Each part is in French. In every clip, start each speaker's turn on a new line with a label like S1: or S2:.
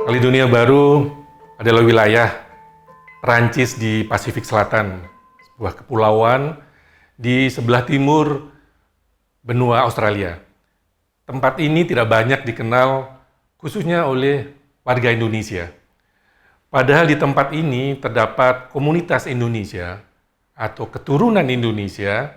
S1: Kaledonia Baru adalah wilayah Perancis di Pasifik Selatan, sebuah kepulauan di sebelah timur benua Australia. Tempat ini tidak banyak dikenal khususnya oleh warga Indonesia. Padahal di tempat ini terdapat komunitas Indonesia atau keturunan Indonesia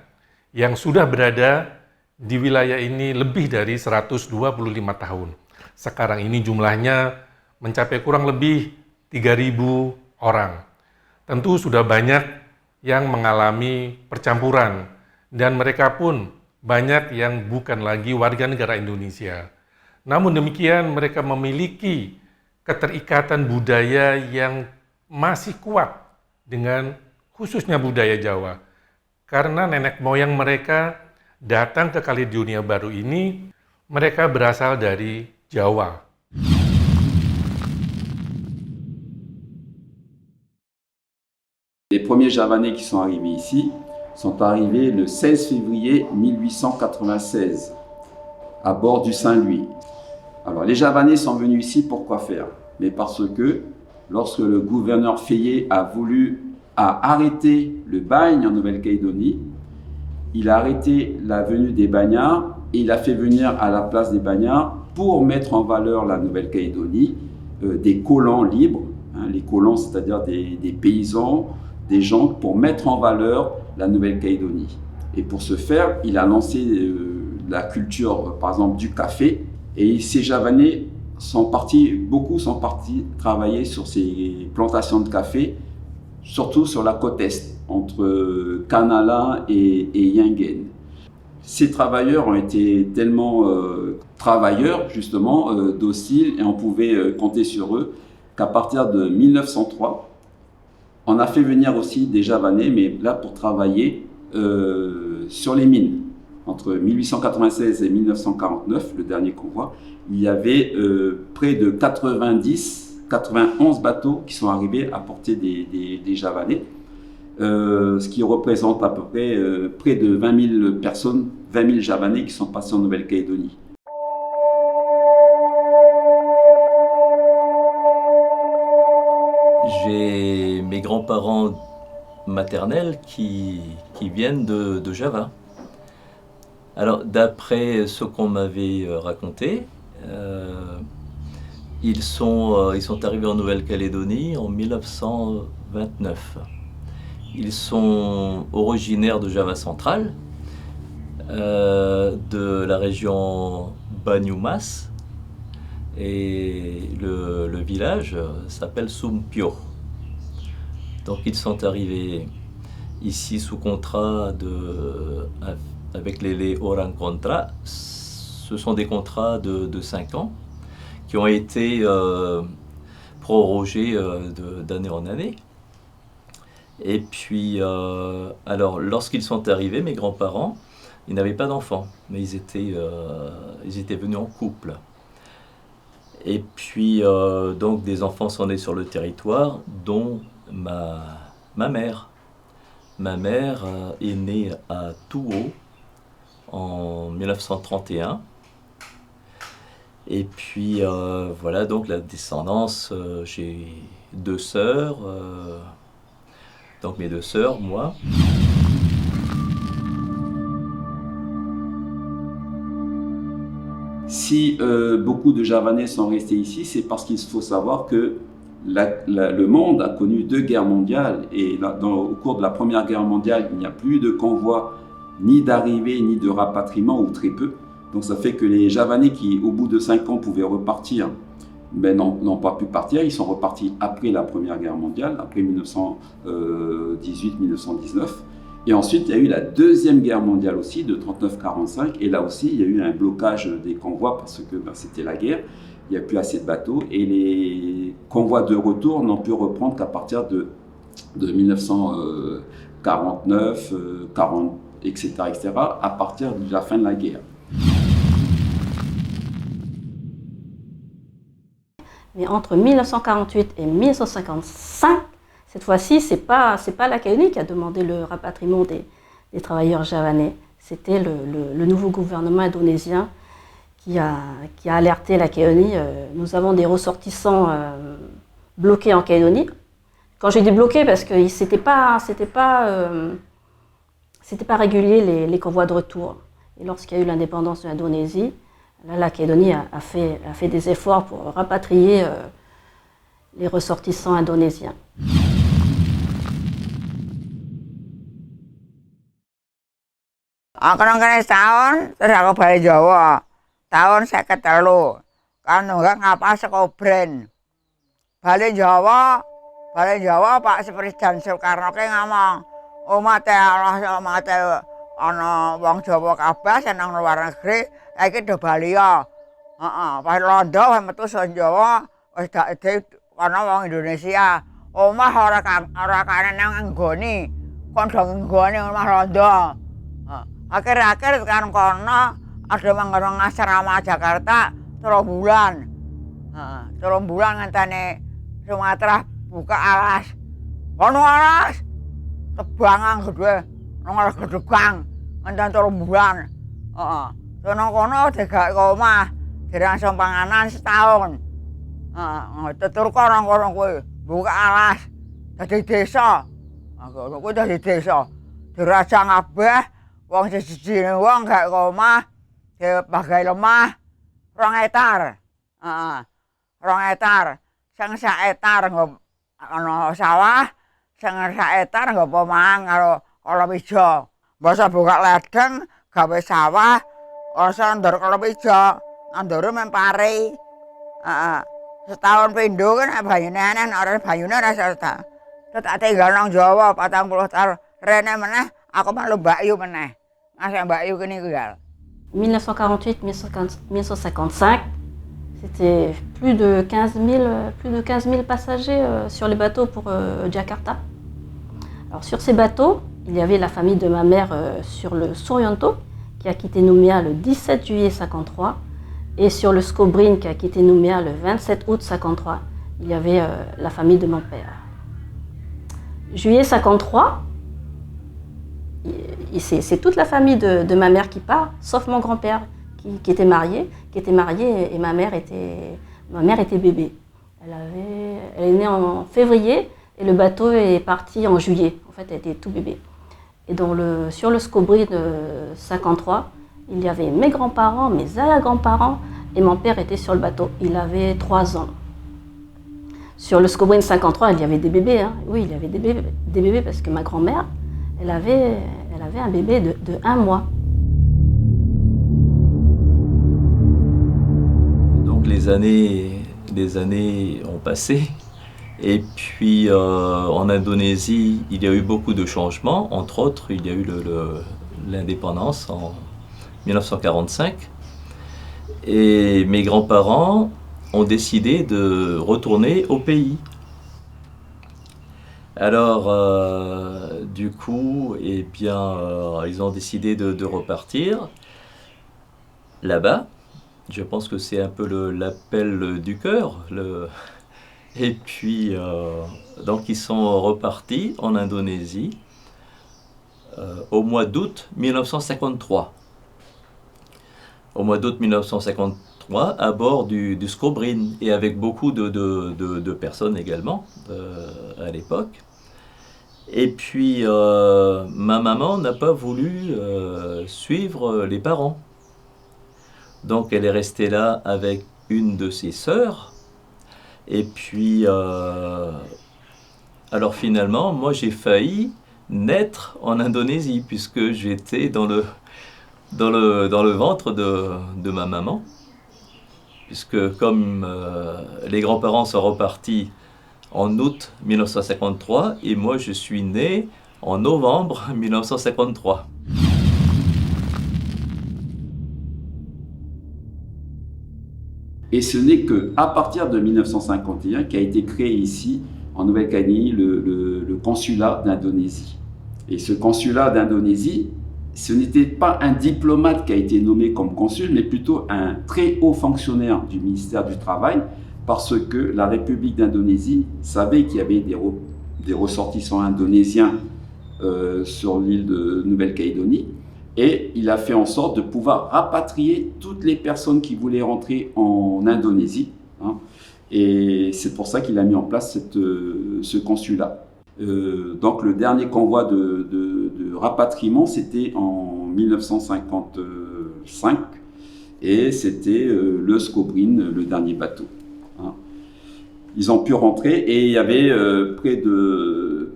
S1: yang sudah berada di wilayah ini lebih dari 125 tahun. Sekarang ini jumlahnya mencapai kurang lebih 3.000 orang. Tentu sudah banyak yang mengalami percampuran dan mereka pun banyak yang bukan lagi warga negara Indonesia. Namun demikian mereka memiliki keterikatan budaya yang masih kuat dengan khususnya budaya Jawa. Karena nenek moyang mereka datang ke Kaledonia Baru ini, mereka berasal dari Jawa.
S2: Les premiers Javanais qui sont arrivés ici sont arrivés le 16 février 1896 à bord du Saint-Louis. Alors les Javanais sont venus ici pour quoi faire? Mais parce que lorsque le gouverneur Fayet a arrêté le bagne en Nouvelle-Calédonie, il a arrêté la venue des bagnards et il a fait venir à la place des bagnards pour mettre en valeur la Nouvelle-Calédonie des colons libres, les colons c'est-à-dire des paysans, des gens pour mettre en valeur la Nouvelle-Calédonie. Et pour ce faire, il a lancé la culture, par exemple, du café. Et ces Javanais beaucoup sont partis travailler sur ces plantations de café, surtout sur la côte est, entre Canala et Yingen. Ces travailleurs ont été tellement travailleurs, justement, dociles, et on pouvait compter sur eux, qu'à partir de 1903, on a fait venir aussi des Javanais, mais là pour travailler sur les mines. Entre 1896 et 1949, le dernier convoi, il y avait près de 91 bateaux qui sont arrivés à porter des Javanais, ce qui représente à peu près près de 20 000 personnes, 20 000 Javanais qui sont passés en Nouvelle-Calédonie.
S3: J'ai mes grands-parents maternels qui viennent de Java. Alors, d'après ce qu'on m'avait raconté, ils sont arrivés en Nouvelle-Calédonie en 1929. Ils sont originaires de Java central, de la région Banyumas, et le village s'appelle Sumpio. Donc ils sont arrivés ici sous contrat avec les Orang Contra. Ce sont des contrats de 5 ans qui ont été prorogés d'année en année. Et puis, alors, lorsqu'ils sont arrivés, mes grands-parents, ils n'avaient pas d'enfants, mais ils étaient venus en couple. Et puis, donc, des enfants sont nés sur le territoire, dont ma mère. Ma mère est née à Touo en 1931. Et puis, voilà, donc la descendance, j'ai 2 sœurs, donc mes 2 sœurs, moi.
S2: Si beaucoup de Javanais sont restés ici, c'est parce qu'il faut savoir que le monde a connu 2 guerres mondiales et au cours de la Première Guerre mondiale, il n'y a plus de convois ni d'arrivée ni de rapatriement ou très peu. Donc ça fait que les Javanais qui, au bout de 5 ans, pouvaient repartir, mais n'ont pas pu partir. Ils sont repartis après la Première Guerre mondiale, après 1918-1919. Et ensuite, il y a eu la Deuxième Guerre mondiale aussi, de 39-45. Et là aussi, il y a eu un blocage des convois parce que c'était la guerre. Il n'y a plus assez de bateaux. Et les convois de retour n'ont pu reprendre qu'à partir de 1949, 40, etc., à partir de la fin de la guerre.
S4: Mais entre 1948 et 1955, cette fois-ci, c'est pas la Calédonie qui a demandé le rapatriement des travailleurs javanais. C'était le nouveau gouvernement indonésien qui a alerté la Calédonie. Nous avons des ressortissants bloqués en Calédonie. Quand j'ai dit bloqués, parce que c'était pas régulier les convois de retour. Et lorsqu'il y a eu l'indépendance de l'Indonésie, là, la Calédonie a fait des efforts pour rapatrier les ressortissants indonésiens.
S5: Aku nang kene setahun, terus aku balik Jawa. Tahun 53. Kan nunggak ngapal saka Obren. Balik Jawa Pak Presiden Soekarno ki ngomong, "Umate Allah, umate ana wong Jawa kabeh seneng luar negeri, iki do bali ya." Heeh, pas londo wis metu saka Jawa, wis dak ana wong Indonesia. Omah ora kane nang nggoni. Kon do nggoni omah londo. Akhir-akhir kan kono ada manggon asrama Jakarta 3 bulan. Heeh, 3 bulan ngenteni Sumatera buka alas. Kono alas tebangan gede, nang gedegang ngenten 3 bulan. Heeh. Sono kono digawé omah, dirangsung panganan setahun. Heeh, tetur kono kuwi buka alas dadi desa. Aku kuwi dadi desa. Dirajang kabeh. Wong siji-sijine wong gak omah, dibagai lemah 2 hektar. Heeh. 2 hektar. Sing 1 hektar nggo ana sawah, sing 1 hektar nggo pemahan karo kalawija. Basa buka ledeng gawe sawah, asa ndur kalawija, ndure mempari. Heeh. Setahun pindho kan banyune ana ora banyune ora serta. Tak tinggal nang Jawa 40 tahun. Rene meneh aku malu mbakyu meneh.
S4: 1948-1955, c'était plus de 15 000 passagers sur les bateaux pour Jakarta. Alors sur ces bateaux, il y avait la famille de ma mère sur le Suryanto, qui a quitté Nouméa le 17 juillet 1953, et sur le Skobrin, qui a quitté Nouméa le 27 août 1953, il y avait la famille de mon père. Juillet 1953, c'est toute la famille de ma mère qui part, sauf mon grand-père qui était marié et ma mère était bébé. Elle est née en février et le bateau est parti en juillet. En fait, elle était tout bébé. Et sur le Skobrin 53, il y avait mes grands-parents, mes arrière-grands-parents et mon père était sur le bateau. Il avait 3 ans. Sur le Skobrin 53, il y avait des bébés. Hein. Oui, il y avait des bébés parce que ma grand-mère, elle avait un bébé de 1 mois.
S3: Donc les années ont passé. Et puis en Indonésie, il y a eu beaucoup de changements. Entre autres, il y a eu l'indépendance en 1945. Et mes grands-parents ont décidé de retourner au pays. Alors, du coup, eh bien, ils ont décidé de repartir là-bas. Je pense que c'est un peu l'appel du cœur. Et puis, donc, ils sont repartis en Indonésie au mois d'août 1953. Au mois d'août 1953, à bord du Skobrin, et avec beaucoup de personnes également à l'époque. Et puis, ma maman n'a pas voulu suivre les parents. Donc, elle est restée là avec une de ses sœurs. Et puis, alors finalement, moi j'ai failli naître en Indonésie, puisque j'étais dans le ventre de ma maman. Puisque comme les grands-parents sont repartis en août 1953, et moi je suis né en novembre 1953.
S2: Et ce n'est qu'à partir de 1951 qu'a été créé ici, en Nouvelle-Calédonie, le consulat d'Indonésie. Et ce consulat d'Indonésie, ce n'était pas un diplomate qui a été nommé comme consul, mais plutôt un très haut fonctionnaire du ministère du Travail, parce que la République d'Indonésie savait qu'il y avait des ressortissants indonésiens sur l'île de Nouvelle-Calédonie. Et il a fait en sorte de pouvoir rapatrier toutes les personnes qui voulaient rentrer en Indonésie. Hein. Et c'est pour ça qu'il a mis en place ce consulat. Donc le dernier convoi de rapatriement, c'était en 1955. Et c'était le Skobrin, le dernier bateau. Hein. Ils ont pu rentrer et il y avait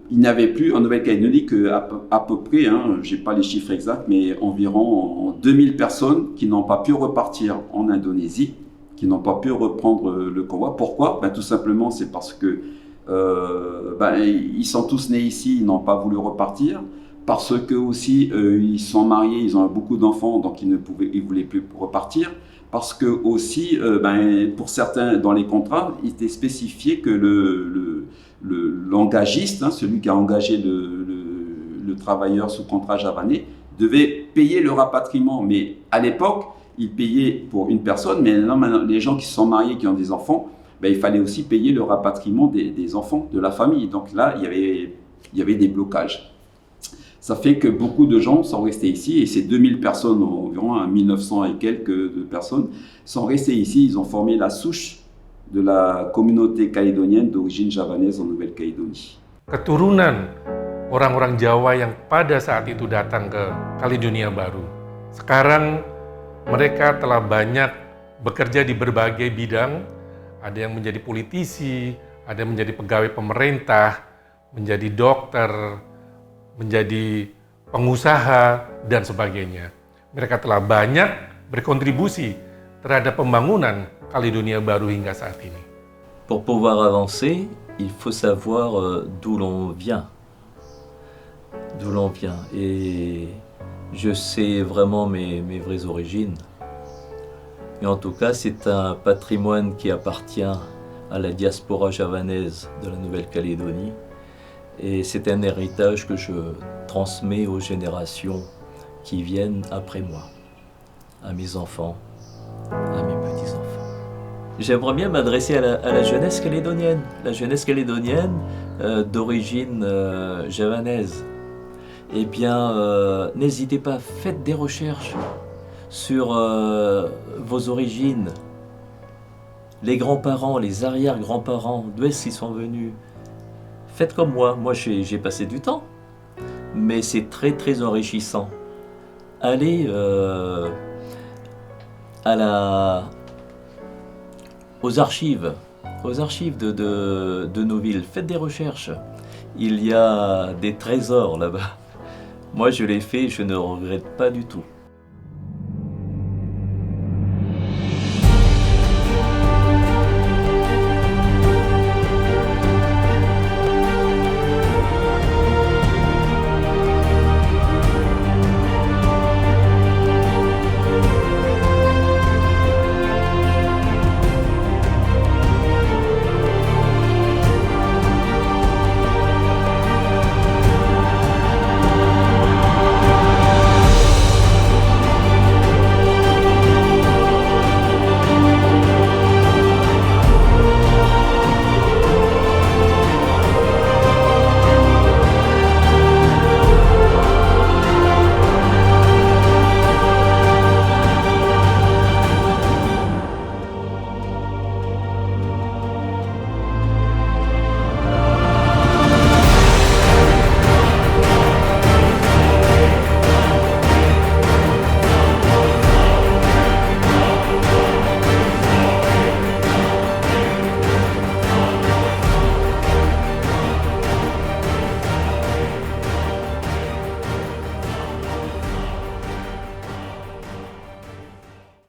S2: il n'y avait plus en Nouvelle-Calédonie qu'à peu près, hein, je n'ai pas les chiffres exacts, mais environ 2000 personnes qui n'ont pas pu repartir en Indonésie, qui n'ont pas pu reprendre le convoi. Pourquoi? Tout simplement, c'est parce que ils sont tous nés ici, ils n'ont pas voulu repartir. Parce que aussi ils sont mariés, ils ont beaucoup d'enfants, donc ils voulaient plus repartir. Parce que aussi, pour certains dans les contrats, il était spécifié que l'engagiste, hein, celui qui a engagé le travailleur sous contrat javanais, devait payer le rapatriement. Mais à l'époque, il payait pour une personne, mais maintenant les gens qui sont mariés, qui ont des enfants, il fallait aussi payer le rapatriement des enfants, de la famille. Donc là, il y avait des blocages. Ça fait que beaucoup de gens sont restés ici, et ces 2000 personnes, environ 1900 et quelques de personnes, sont restées ici. Ils ont formé la souche de la communauté calédonienne d'origine javanaise en Nouvelle-Calédonie.
S1: Keturunan orang-orang Jawa yang pada saat itu datang ke Kaledonia Baru. Sekarang mereka telah banyak bekerja di berbagai bidang. Ada yang menjadi politisi, ada yang menjadi pegawai pemerintah, menjadi dokter, menjadi pengusaha, dan sebagainya. Mereka telah banyak berkontribusi terhadap pembangunan Kaledonia Baru hingga saat ini.
S3: Pour pouvoir avancer, il faut savoir d'où l'on vient. D'où l'on vient. Et je sais vraiment mes vraies origines. Mais en tout cas, c'est un patrimoine qui appartient à la diaspora javanaise de la Nouvelle-Calédonie. Et c'est un héritage que je transmets aux générations qui viennent après moi, à mes enfants, à mes petits-enfants. J'aimerais bien m'adresser à la jeunesse calédonienne, d'origine javanaise. Eh bien, n'hésitez pas, faites des recherches sur vos origines, les grands-parents, les arrière-grands-parents, d'où est-ce qu'ils sont venus. Faites comme moi j'ai passé du temps, mais c'est très très enrichissant. Allez aux archives de nos villes, faites des recherches. Il y a des trésors là-bas. Moi je l'ai fait, je ne regrette pas du tout.